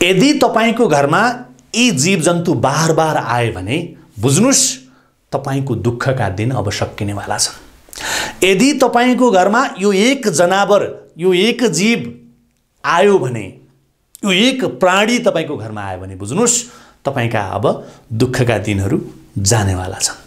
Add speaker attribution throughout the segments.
Speaker 1: यदि तपाईको घरमा यी जीवजन्तु बार आए भने बुझ्नुस् तपाईको दुःखका दिन अब सकिनेवाला छन्। यदि तपाईको घरमा यो एक जनावर, यो एक जीव आयो भने, यो एक प्राणी तपाईको घरमा आयो भने बुझ्नुस् तपाईका अब दुःखका दिनहरू जानेवाला छन्।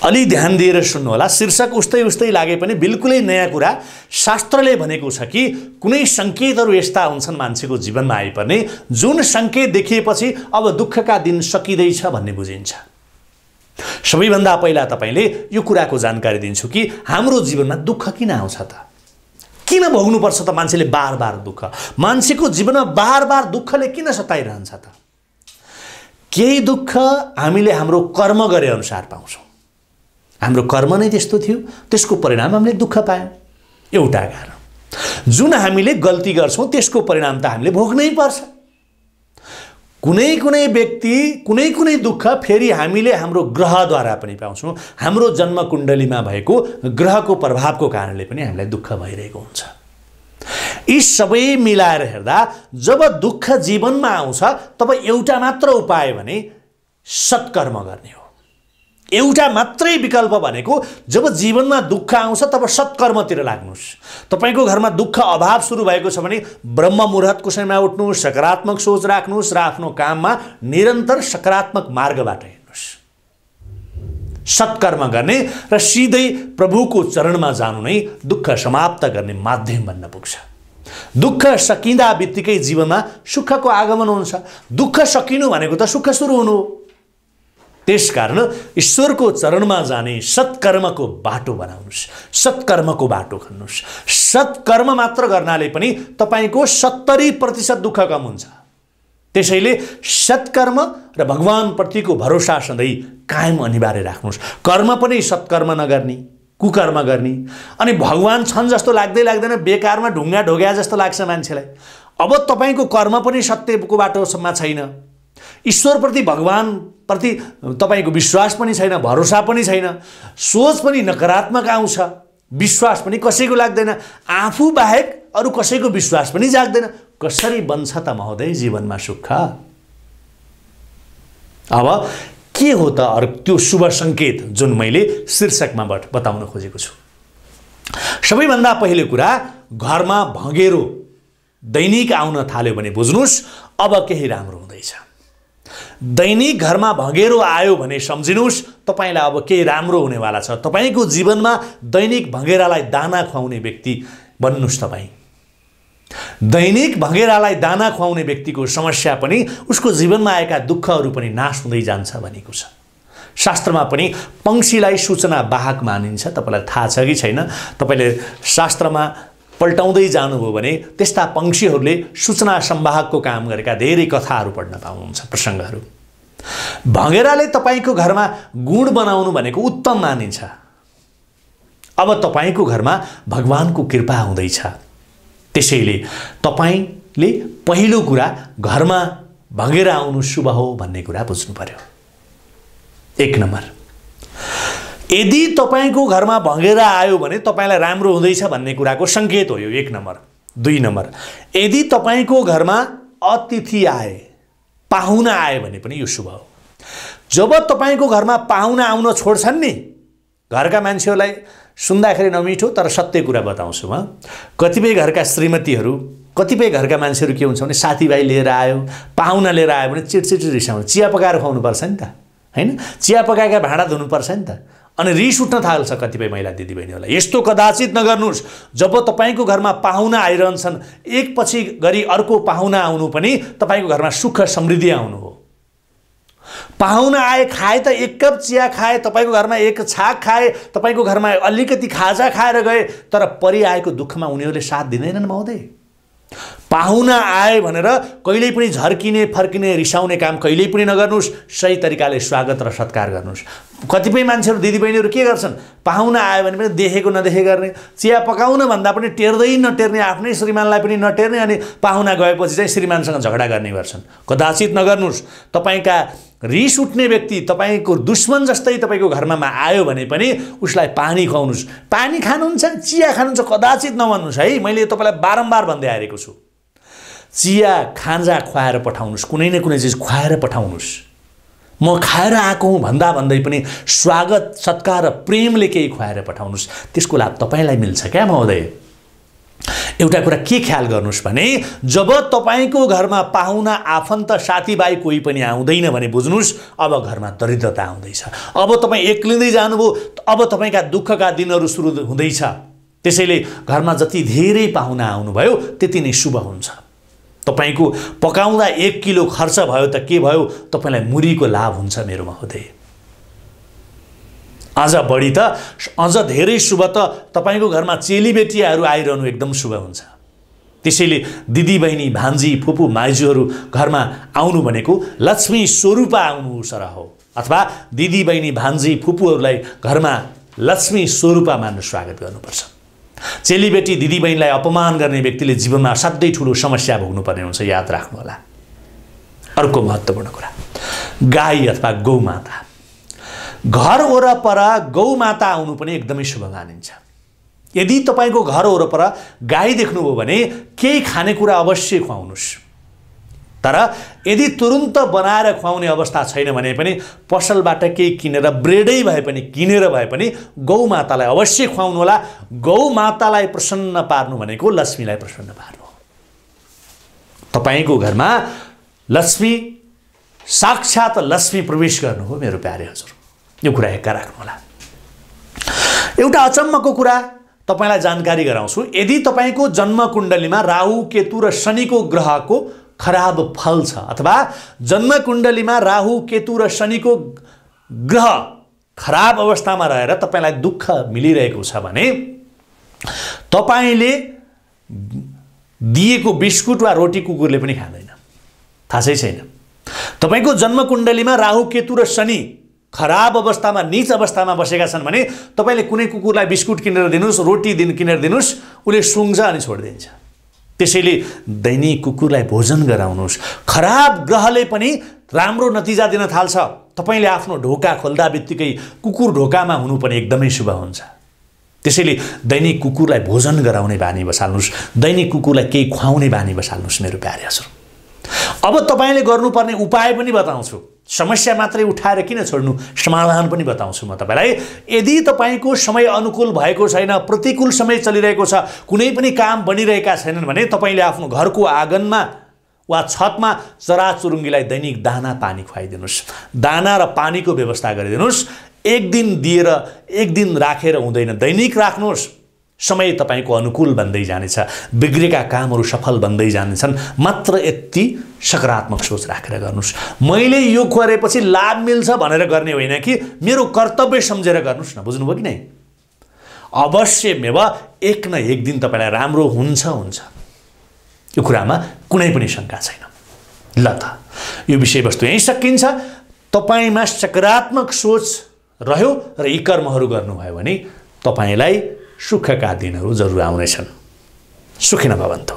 Speaker 1: अलि ध्यान दिएर सुन्नु होला। शीर्षक उस्तै उस्तै लागे पनि बिल्कुलै नयाँ कुरा शास्त्रले भनेको छ कि कुनै संकेतहरू यस्ता हुन्छन् मान्छेको जीवनमा आइपर्ने जुन संकेत देखिएपछि अब दुःखका दिन सकिँदैछ भन्ने बुझिन्छ। सबैभन्दा पहिला तपाईले यो कुराको जानकारी दिन्छु कि हाम्रो जीवनमा दुःख किन आउँछ त? किन भोग्नुपर्छ त मान्छेले बार दुःख? मान्छेको जीवनमा बार दुःखले किन सताइरहन्छ त? केही दुःख हामीले हाम्रो कर्म गरे अनुसार पाउँछौँ। हाम्रो कर्म नै त्यस्तो थियो, त्यसको परिणाम हामीले दुःख पायौँ। एउटा कारण। जुन हामीले गल्ती गर्छौँ त्यसको परिणाम त हामीले भोग्नै पर्छ। कुनै व्यक्ति कुनै दुःख फेरि हामीले हाम्रो ग्रहद्वारा पनि पाउँछौँ। हाम्रो जन्म कुण्डलीमा भएको ग्रहको प्रभावको कारणले पनि हामीलाई दुःख भइरहेको हुन्छ। यी सबै मिलाएर हेर्दा जब दुःख जीवनमा आउँछ तब एउटा मात्र उपाय भने सत्कर्म गर्ने हो। एउटा मात्रै विकल्प भनेको जब जीवनमा दुःख आउँछ तब सत्कर्मतिर लाग्नुस्। तपाईको घरमा दुःख अभाव सुरु भएको छ भने ब्रह्म मुहूर्तको समयमा उठ्नुस्, सकारात्मक सोच राख्नुस् र आफ्नो काममा निरन्तर सकारात्मक मार्गबाट हिँड्नुस्। सत्कर्म गर्ने र सिधै प्रभुको चरणमा जानु नै दुःख समाप्त गर्ने माध्यम बन्न पुग्छ। दुःख सकिँदा बित्तिकै जीवनमा सुखको आगमन हुन्छ। दुःख सकिनु भनेको त सुख सुरु हुनु हो। त्यसकारण ईश्वरको चरणमा जाने सत्कर्मको बाटो बनाउनुस्, सत्कर्मको बाटो खन्नुस्। सत्कर्म मात्र गर्नाले पनि तपाईको 70% दुःख कम हुन्छ। त्यसैले सत्कर्म र भगवान प्रतिको भरोसा सधैँ कायम अनिवार्य राख्नुस्। कर्म पनि सत्कर्म नगर्ने, कुकर्म गर्ने। अनि भगवान छन् जस्तो लाग्दैन, बेकारमा ढुङ्गा ढोग्या जस्तो लाग्छ मान्छेलाई। अब तपाईको कर्म पनि सत्यको बाटोसम्म छैन। ईश्वरप्रति, भगवानप्रति तपाईको विश्वास पनि छैन, भरोसा पनि छैन, सोच पनि नकारात्मक आउँछ, विश्वास पनि कसैको लाग्दैन, आफू बाहेक अरू कसैको विश्वास पनि जाग्दैन। कसरी बन्छ त महोदय जीवनमा सुख? अब के हो त त्यो शुभ संकेत जुन मैले शीर्षकमा बताउन खोजेको छु? सबैभन्दा पहिलो कुरा, घरमा भँगेरो दैनिक आउन थाल्यो भने बुझ्नुस् अब केही राम्रो हुँदैछ। दैनिक घरमा भँगेरो आयो भने सम्झिनुस् तपाईलाई अब केही राम्रो हुनेवाला छ। तपाईको जीवनमा दैनिक भँगेरालाई दाना खुवाउने व्यक्ति बन्नुस्। तपाई दैनिक भँगेरालाई दाना खुवाउने व्यक्तिको समस्या पनि उसको जीवनमा आएका दुःखहरू पनि नाश हुँदै जान्छ भनेको छ। शास्त्रमा पनि पंक्षीलाई सूचना वाहक मानिन्छ। तपाईलाई थाहा छ कि छैन? तपाईले शास्त्रमा पल्टाउँदै जानुभयो भने त्यस्ता पंक्षीहरूले सूचना संवाहकको काम गरेका धेरै कथाहरू पढ्न पाउनुहुन्छ, प्रसङ्गहरू। भँगेराले तपाईको घरमा गुण बनाउनु भनेको उत्तम मानिन्छ। अब तपाईको घरमा भगवानको कृपा हुँदैछ। त्यसैले तपाईले पहिलो कुरा घरमा भँगेरा आउनु शुभ हो भन्ने कुरा बुझ्नु पर्यो। 1 नम्बर, यदि तपाईको घरमा भँगेरा आयो भने तपाईलाई राम्रो हुँदैछ भन्ने कुराको संकेत हो यो। 1 नम्बर। 2 नम्बर, यदि तपाईको घरमा अतिथि आए, पाहुना आए भने पनि यो शुभ हो। जब तपाईको घरमा पाहुना आउन छोड्छन् नि, घरका मान्छेहरूलाई सुन्दाखेरि नमिठो तर सत्य कुरा बताउँछु म। कतिपय घरका श्रीमतीहरू, कतिपय घरका मान्छेहरू के हुन्छ भने साथीभाइ लिएर आयो, पाहुना लिएर आयो भने चिटचिट रिसाउनु। चिया पकाएर खुवाउनु पर्छ नि त, हैन? चिया पकाएका भाँडा धुनुपर्छ नि त। अनि रिस उठ्न थाल्छ कतिपय महिला दिदीबहिनीहरूलाई। यस्तो कदाचित नगर्नुस्। जब तपाईको घरमा पाहुना आइरहन्छन्, एकपछि गरी अर्को पाहुना आउनु पनि तपाईको घरमा सुख समृद्धि आउनु हो। पाहुना आए, खाए त 1 कप चिया खाए, तपाईको घरमा 1 छाक खाए, तपाईको घरमा अलिकति खाजा खाएर गए, तर परिआएको दुःखमा उनीहरूले साथ दिँदैनन् महोदय। पाहुना आए भनेर कहिल्यै पनि झर्किने, फर्किने, रिसाउने काम कहिल्यै पनि नगर्नुस्। सही तरिकाले स्वागत र सत्कार गर्नुस्। कतिपय मान्छेहरू, दिदीबहिनीहरू के गर्छन्? पाहुना आयो भने पनि देखेको नदेखे गर्ने, चिया पकाउन भन्दा पनि टेर्दै नटेर्ने, आफ्नै श्रीमानलाई पनि नटेर्ने, अनि पाहुना गएपछि चाहिँ श्रीमानसँग झगडा गर्ने गर्छन्। कदाचित नगर्नुस्। तपाईका रिस उठ्ने व्यक्ति, तपाईको दुश्मन जस्तै तपाईको घरमा आयो भने पनि उसलाई पानी खुवाउनुस्। पानी खानुहुन्छ, चिया खानुहुन्छ, कदाचित नभन्नुस् है। मैले तपाईलाई बारम्बार भन्दै आएको छु। चिया खाजा खुवाएर पठाउनुस्, कुनै न कुनै चिज खुवाएर पठाउनुस्। म खाएर आएको हुँ भन्दै पनि स्वागत सत्कार र प्रेमले केही खुवाएर पठाउनुस्। त्यसको लाभ तपाईँलाई मिल्छ क्या महोदय। एउटा कुरा के ख्याल गर्नुस् भने जब तपाईँको घरमा पाहुना आफन्त साथीभाइ कोही पनि आउँदैन भने बुझ्नुस् अब घरमा दरिद्रता आउँदैछ। अब तपाईँ एक्लिँदै जानुभयो, अब तपाईँका दुःखका दिनहरू सुरु हुँदैछ। त्यसैले घरमा जति धेरै पाहुना आउनुभयो त्यति नै शुभ हुन्छ। तपाईको पकाउँदा 1 किलो खर्च भयो त के भयो, तपाईलाई मुरीको लाभ हुन्छ मेरो महोदय। अझ बढी त अझ धेरै शुभ त तपाईको घरमा चेलीबेटीहरू आइरहनु एकदम शुभ हुन्छ। त्यसैले दिदी बहिनी भान्जी फुपू माइजूहरू घरमा आउनु भनेको लक्ष्मी स्वरूपा आउनु सरह हो, अथवा दिदी बहिनी भान्जी फुपूहरूलाई घरमा लक्ष्मी स्वरूपा मान्न स्वागत गर्नुपर्छ। चेलीबेटी दिदीबहिनीलाई अपमान गर्ने व्यक्तिले जीवनमा असाध्यै ठुलो समस्या भोग्नुपर्ने हुन्छ, याद राख्नुहोला। अर्को महत्त्वपूर्ण कुरा, गाई अथवा गौमाता। घर वरपर गौमाता आउनु पनि एकदमै शुभ मानिन्छ। यदि तपाईको घर वरपर गाई देख्नुभयो भने केही खानेकुरा अवश्य खुवाउनुस्। तर यदि तुरुन्त बनाएर खुवाउने अवस्था छैन भने पनि पसलबाट केही किनेर ब्रेडै भए पनि किनेर भए पनि गौमातालाई अवश्य खुवाउनु होला। गौमातालाई प्रसन्न पार्नु भनेको लक्ष्मीलाई प्रसन्न पार्नु हो। तपाईको घरमा लक्ष्मी साक्षात लक्ष्मी प्रवेश गर्नु हो मेरो प्यारे हजुर। यो कुरा हेक्का राख्नु होला। एउटा अचम्मको कुरा तपाईलाई जानकारी गराउँछु। यदि तपाईको जन्म कुण्डलीमा राहु केतु र शनिको ग्रहको खराब फल छ, अथवा जन्म कुण्डलीमा राहु केतु र शनिको ग्रह खराब अवस्थामा रहेर तपाईलाई दुःख मिलिरहेको छ भने तपाईले दिएको बिस्कुट वा रोटी कुकुरले पनि खाँदैन, थाहै छैन। तपाईको जन्म कुण्डलीमा राहु केतु र शनि खराब अवस्थामा नीच अवस्थामा बसेका छन् भने तपाईले कुनै कुकुरलाई बिस्कुट किनेर दिनुस्, रोटी किनेर दिनुस्, उसले सुँग्छ अनि छोडिदिन्छ। त्यसैले दैनिक कुकुरलाई भोजन गराउनुस्। खराब ग्रहले पनि राम्रो नतिजा दिन थाल्छ। तपाईले आफ्नो ढोका खोल्दा बित्तिकै कुकुर ढोकामा हुनु पनि एकदमै शुभ हुन्छ। त्यसैले दैनिक कुकुरलाई भोजन गराउने बानी बसाल्नुस्, दैनिक कुकुरलाई केही खुवाउने बानी बसाल्नुस् मेरो प्यारे हजुर। अब तपाईले गर्नुपर्ने उपाय पनि बताउँछु। समस्या मात्रै उठाएर किन छोड्नु, समाधान पनि बताउँछु म तपाईलाई। यदि तपाईको समय अनुकूल भएको छैन, प्रतिकूल समय चलिरहेको छ, कुनै पनि काम बनिरहेका छैनन् भने तपाईले आफ्नो घरको आँगनमा वा छतमा चराचुरुङ्गीलाई दैनिक दाना पानी खुवाइदिनुस्। दाना र पानीको व्यवस्था गरिदिनुस्। एक दिन दिएर एक दिन राखेर हुँदैन, दैनिक राख्नुहोस्। समय तपाईको अनुकूल बन्दै जानेछ, बिग्रेका कामहरू सफल बन्दै जानेछन्। मात्र यति सकारात्मक सोच राखेर गर्नुस्। मैले यो गरेपछि लाभ मिल्छ भनेर गर्ने होइन कि मेरो कर्तव्य सम्झेर गर्नुस् न, बुझ्नुभयो कि नै? अवश्यमेव एक न एक दिन तपाईलाई राम्रो हुन्छ हुन्छ, यो कुरामा कुनै पनि शङ्का छैन। ल त यो विषयवस्तु यही सकिन्छ। तपाईमा सकारात्मक सोच रह्यो र यी कर्महरू गर्नुभयो भने तपाईलाई सुखका दिनहरू जरुर आउनेछन्। सुखी नभवन्तु।